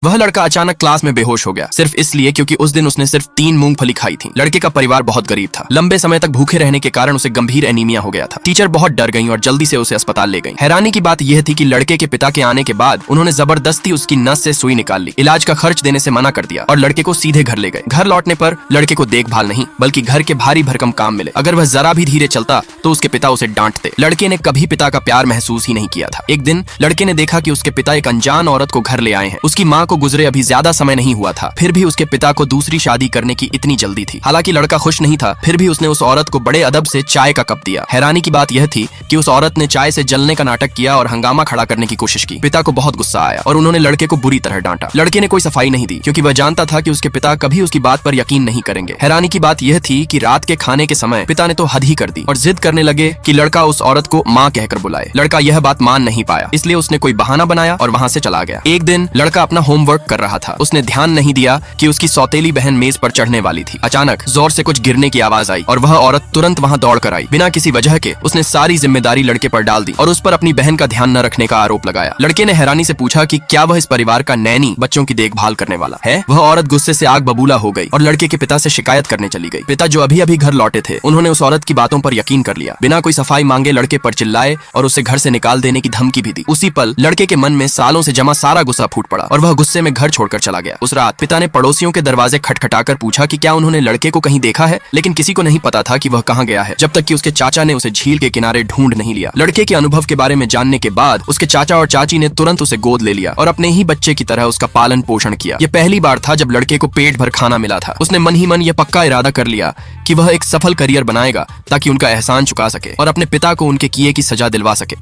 वह लड़का अचानक क्लास में बेहोश हो गया, सिर्फ इसलिए क्योंकि उस दिन उसने सिर्फ 3 मूंगफली खाई थी। लड़के का परिवार बहुत गरीब था। लंबे समय तक भूखे रहने के कारण उसे गंभीर एनीमिया हो गया था। टीचर बहुत डर गई और जल्दी से उसे अस्पताल ले गई। हैरानी की बात यह थी कि लड़के के पिता के आने के बाद उन्होंने जबरदस्ती उसकी नस से सुई निकाल ली, इलाज का खर्च देने से मना कर दिया और लड़के को सीधे घर ले गए। घर लौटने पर लड़के को देखभाल नहीं बल्कि घर के भारी भरकम काम मिले। अगर वह जरा भी धीरे चलता तो उसके पिता उसे डांटते। लड़के ने कभी पिता का प्यार महसूस ही नहीं किया था। एक दिन लड़के ने देखा कि उसके पिता एक अनजान औरत को घर ले आए हैं। उसकी माँ को गुजरे अभी ज्यादा समय नहीं हुआ था, फिर भी उसके पिता को दूसरी शादी करने की इतनी जल्दी थी। हालांकि लड़का खुश नहीं था, फिर भी उसने उस औरत को बड़े अदब से चाय का कप दिया। हैरानी की बात यह थी कि उस औरत ने चाय से जलने का नाटक किया और हंगामा खड़ा करने की कोशिश की। पिता को बहुत गुस्सा आया और उन्होंने लड़के को बुरी तरह डांटा। लड़के ने कोई सफाई नहीं दी क्योंकि वह जानता था कि उसके पिता कभी उसकी बात पर यकीन नहीं करेंगे। हैरानी की बात यह थी कि रात के खाने के समय पिता ने तो हद ही कर दी और जिद करने लगे कि लड़का उस औरत को माँ कहकर बुलाए। लड़का यह बात मान नहीं पाया, इसलिए उसने कोई बहाना बनाया और वहाँ से चला गया। एक दिन लड़का अपना होमवर्क कर रहा था। उसने ध्यान नहीं दिया कि उसकी सौतेली बहन मेज पर चढ़ने वाली थी। अचानक जोर से कुछ गिरने की आवाज आई और वह औरत तुरंत वहां दौड़ कर आई। बिना किसी वजह के उसने सारी जिम्मेदारी लड़के पर डाल दी और उस पर अपनी बहन का ध्यान न रखने का आरोप लगाया। लड़के ने हैरानी से पूछा कि क्या वह इस परिवार का नैनी बच्चों की देखभाल करने वाला है। वह औरत गुस्से से आग बबूला हो गई और लड़के के पिता से शिकायत करने चली गई। पिता जो अभी अभी घर लौटे थे, उन्होंने उस औरत की बातों पर यकीन कर लिया। बिना कोई सफाई मांगे लड़के पर चिल्लाए और उसे घर से निकाल देने की धमकी भी दी। उसी पल लड़के के मन में सालों से जमा सारा गुस्सा फूट पड़ा और वह गुस्से में घर छोड़कर चला गया। उस रात पिता ने पड़ोसियों के दरवाजे खटखटाकर पूछा कि क्या उन्होंने लड़के को कहीं देखा है, लेकिन किसी को नहीं पता था कि वह कहाँ गया है, जब तक कि उसके चाचा ने उसे झील के किनारे ढूंढ नहीं लिया। लड़के के अनुभव के बारे में जानने के बाद उसके चाचा और चाची ने तुरंत उसे गोद ले लिया और अपने ही बच्चे की तरह उसका पालन पोषण किया। यह पहली बार था जब लड़के को पेट भर खाना मिला था। उसने मन ही मन यह पक्का इरादा कर लिया कि वह एक सफल करियर बनाएगा ताकि उनका एहसान चुका सके और अपने पिता को उनके किए की सजा दिलवा सके।